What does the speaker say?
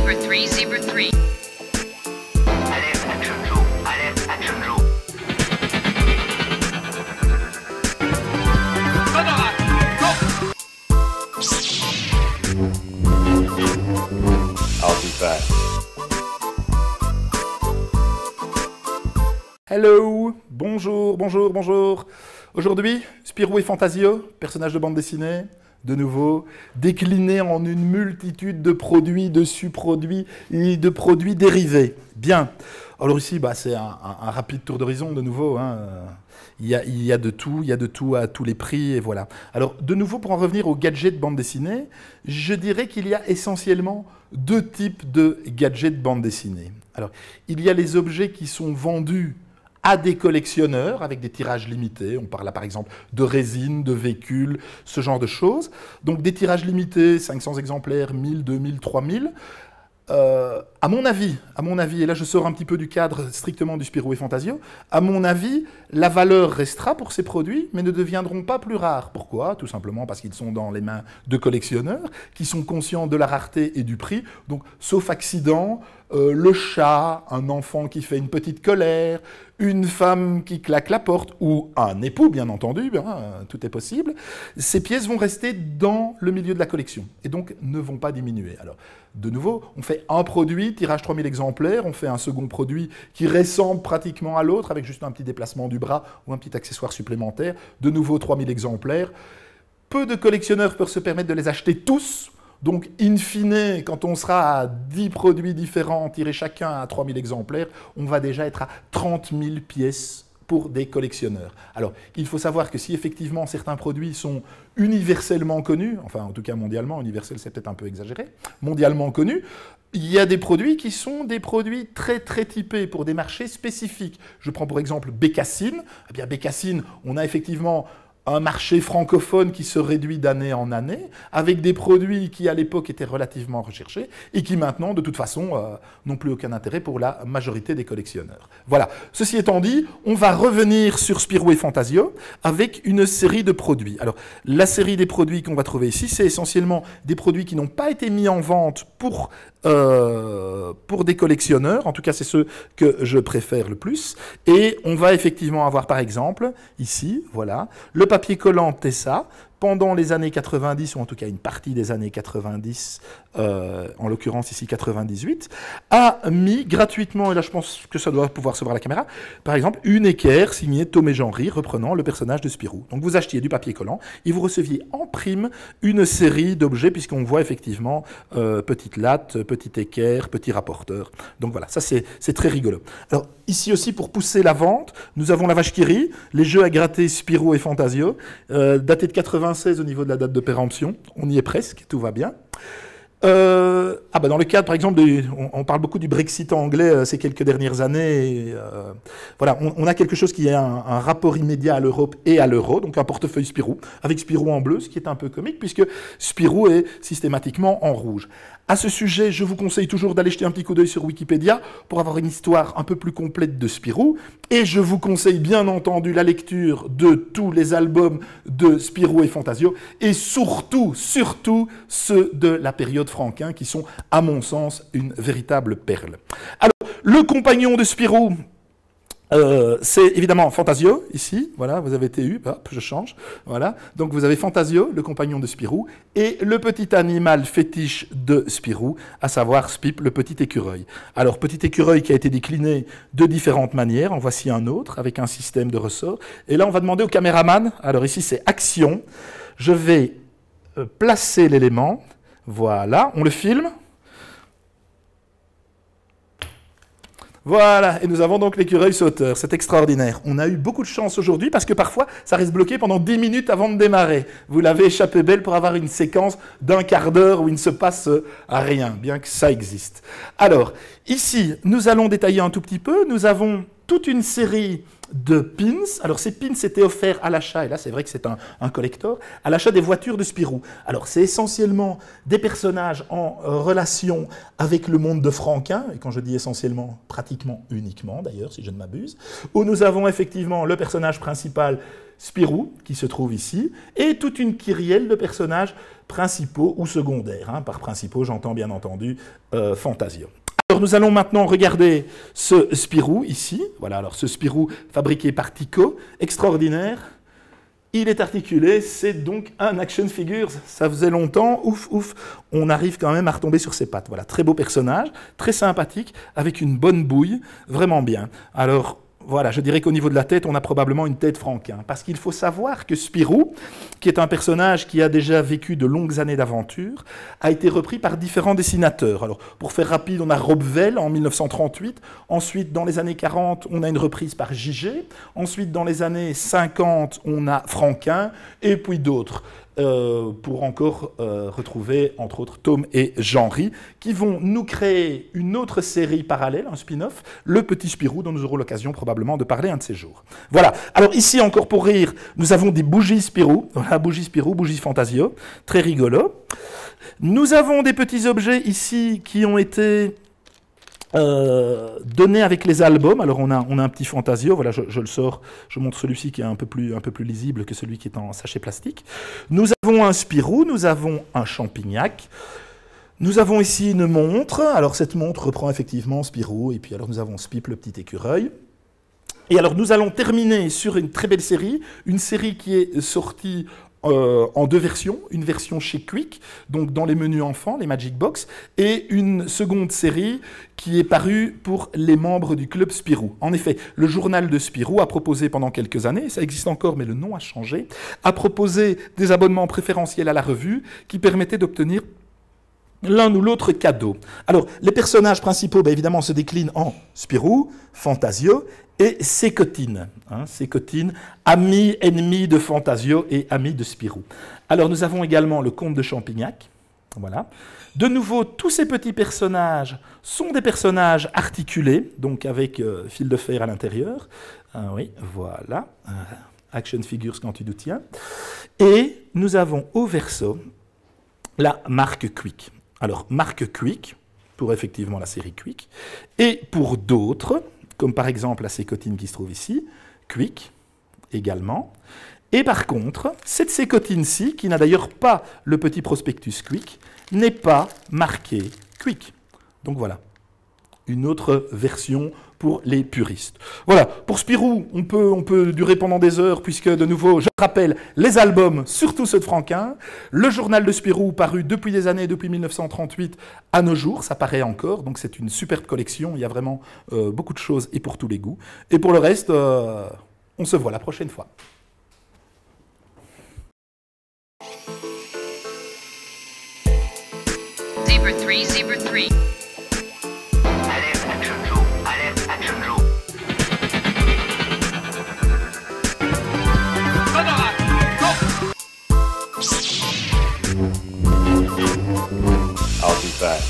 Zebra 3, Zebra 3. Alerte Action Joe. Alerte Action Joe. I'll be back. Hello, bonjour, bonjour, bonjour. Aujourd'hui, Spirou et Fantasio, personnages de bande dessinée, de nouveau, déclinés en une multitude de produits, de sous-produits et de produits dérivés. Bien. Alors ici, c'est un rapide tour d'horizon, de nouveau. Hein. Il y a de tout à tous les prix, et voilà. Alors, de nouveau, pour en revenir aux gadgets de bande dessinée, je dirais qu'il y a essentiellement deux types de gadgets de bande dessinée. Alors, il y a les objets qui sont vendus à des collectionneurs avec des tirages limités. On parle là par exemple de résine, de véhicules, ce genre de choses. Donc des tirages limités, 500 exemplaires, 1000, 2000, 3000. À mon avis, et là je sors un petit peu du cadre strictement du Spirou et Fantasio, à mon avis, la valeur restera pour ces produits, mais ne deviendront pas plus rares. Pourquoi? Tout simplement parce qu'ils sont dans les mains de collectionneurs qui sont conscients de la rareté et du prix. Donc, sauf accident, le chat, un enfant qui fait une petite colère, une femme qui claque la porte, ou un époux, bien entendu, tout est possible, ces pièces vont rester dans le milieu de la collection, et donc ne vont pas diminuer. Alors, de nouveau, on fait un produit, tirage 3000 exemplaires, on fait un second produit qui ressemble pratiquement à l'autre, avec juste un petit déplacement du bras ou un petit accessoire supplémentaire, de nouveau 3000 exemplaires. Peu de collectionneurs peuvent se permettre de les acheter tous. Donc, in fine, quand on sera à 10 produits différents, tirés chacun à 3000 exemplaires, on va déjà être à 30 000 pièces pour des collectionneurs. Alors, il faut savoir que si effectivement certains produits sont universellement connus, enfin en tout cas mondialement, universel c'est peut-être un peu exagéré, mondialement connus, il y a des produits qui sont des produits très très typés pour des marchés spécifiques. Je prends pour exemple Bécassine. Eh bien Bécassine, on a effectivement un marché francophone qui se réduit d'année en année, avec des produits qui à l'époque étaient relativement recherchés et qui maintenant, de toute façon, n'ont plus aucun intérêt pour la majorité des collectionneurs. Voilà. Ceci étant dit, on va revenir sur Spirou et Fantasio avec une série de produits. Alors, la série des produits qu'on va trouver ici, c'est essentiellement des produits qui n'ont pas été mis en vente pour des collectionneurs, en tout cas c'est ceux que je préfère le plus, et on va effectivement avoir par exemple, ici, voilà, le papier collant Tessa, pendant les années 90, ou en tout cas une partie des années 90, en l'occurrence ici 98, a mis gratuitement, et là je pense que ça doit pouvoir se voir à la caméra, par exemple une équerre signée Tom et Jean-Ry reprenant le personnage de Spirou. Donc vous achetiez du papier collant et vous receviez en prime une série d'objets, puisqu'on voit effectivement petite latte, petit équerre, petit rapporteur. Donc voilà, ça c'est très rigolo. Alors ici aussi pour pousser la vente, nous avons la vache qui rit, les jeux à gratter Spirou et Fantasio, datés de 96 au niveau de la date de péremption, on y est presque, tout va bien. Dans le cadre, par exemple, on parle beaucoup du Brexit anglais ces quelques dernières années. Et, voilà, on a quelque chose qui a un rapport immédiat à l'Europe et à l'euro, donc un portefeuille Spirou, avec Spirou en bleu, ce qui est un peu comique, puisque Spirou est systématiquement en rouge. À ce sujet, je vous conseille toujours d'aller jeter un petit coup d'œil sur Wikipédia pour avoir une histoire un peu plus complète de Spirou. Et je vous conseille bien entendu la lecture de tous les albums de Spirou et Fantasio, et surtout ceux de la période Franquin, qui sont, à mon sens, une véritable perle. Alors, le compagnon de Spirou, c'est évidemment Fantasio, ici, voilà, vous avez TU, hop, je change, voilà. Donc vous avez Fantasio, le compagnon de Spirou, et le petit animal fétiche de Spirou, à savoir Spip, le petit écureuil. Alors, petit écureuil qui a été décliné de différentes manières, en voici un autre, avec un système de ressorts. Et là, on va demander au caméraman, alors ici c'est action, je vais placer l'élément, voilà, on le filme. Voilà, et nous avons donc l'écureuil sauteur, c'est extraordinaire. On a eu beaucoup de chance aujourd'hui parce que parfois, ça reste bloqué pendant 10 minutes avant de démarrer. Vous l'avez échappé belle pour avoir une séquence d'un quart d'heure où il ne se passe rien, bien que ça existe. Alors, ici, nous allons détailler un tout petit peu. Nous avons toute une série de pins. Alors ces pins étaient offerts à l'achat, et là c'est vrai que c'est un collector, à l'achat des voitures de Spirou. Alors c'est essentiellement des personnages en relation avec le monde de Franquin, et quand je dis essentiellement, pratiquement uniquement d'ailleurs, si je ne m'abuse, où nous avons effectivement le personnage principal Spirou, qui se trouve ici, et toute une kyrielle de personnages principaux ou secondaires. Hein. Par principaux, j'entends bien entendu Fantasio. Alors nous allons maintenant regarder ce Spirou ici. Voilà, alors ce Spirou fabriqué par Tyco, extraordinaire. Il est articulé, c'est donc un action figure. Ça faisait longtemps, ouf, on arrive quand même à retomber sur ses pattes. Voilà, très beau personnage, très sympathique, avec une bonne bouille, vraiment bien. Alors, voilà, je dirais qu'au niveau de la tête, on a probablement une tête franquin. Parce qu'il faut savoir que Spirou, qui est un personnage qui a déjà vécu de longues années d'aventure, a été repris par différents dessinateurs. Alors, pour faire rapide, on a Rob Vell en 1938. Ensuite, dans les années 40, on a une reprise par J.G. Ensuite, dans les années 50, on a Franquin. Et puis d'autres. Pour encore retrouver, entre autres, Tom et Jean-Ry, qui vont nous créer une autre série parallèle, un spin-off, Le Petit Spirou, dont nous aurons l'occasion probablement de parler un de ces jours. Voilà. Alors ici, encore pour rire, nous avons des bougies Spirou. Voilà, bougies Spirou, bougies Fantasio. Très rigolo. Nous avons des petits objets ici qui ont été donné avec les albums. Alors on a un petit Fantasio, voilà, je le sors, je montre celui-ci qui est un peu plus lisible que celui qui est en sachet plastique. Nous avons un Spirou, nous avons un Champignac, nous avons ici une montre. Alors cette montre reprend effectivement Spirou, et puis alors nous avons Spip, le petit écureuil. Et alors nous allons terminer sur une très belle série, une série qui est sortie en deux versions, une version chez Quick, donc dans les menus enfants, les Magic Box, et une seconde série qui est parue pour les membres du club Spirou. En effet, le journal de Spirou a proposé pendant quelques années, ça existe encore mais le nom a changé, a proposé des abonnements préférentiels à la revue qui permettaient d'obtenir l'un ou l'autre cadeau. Alors, les personnages principaux, bien évidemment, se déclinent en Spirou, Fantasio et Sécotine. Hein, Sécotine, ami, ennemi de Fantasio et ami de Spirou. Alors, nous avons également le comte de Champignac. Voilà. De nouveau, tous ces petits personnages sont des personnages articulés, donc avec fil de fer à l'intérieur. Oui, voilà. Action figures quand tu nous tiens. Et nous avons au verso la marque Quick. Alors, marque Quick, pour effectivement la série Quick, et pour d'autres, comme par exemple la Sécotine qui se trouve ici, Quick également. Et par contre, cette Sécotine-ci, qui n'a d'ailleurs pas le petit prospectus Quick, n'est pas marquée Quick. Donc voilà, une autre version pour les puristes. Voilà, pour Spirou, on peut durer pendant des heures, puisque de nouveau, je rappelle, les albums, surtout ceux de Franquin, le journal de Spirou, paru depuis des années, depuis 1938 à nos jours, ça paraît encore, donc c'est une superbe collection, il y a vraiment beaucoup de choses et pour tous les goûts. Et pour le reste, on se voit la prochaine fois. Zebra 3, Zebra 3. Alerte Action Joe. Alerte Action Joe. I'll be back.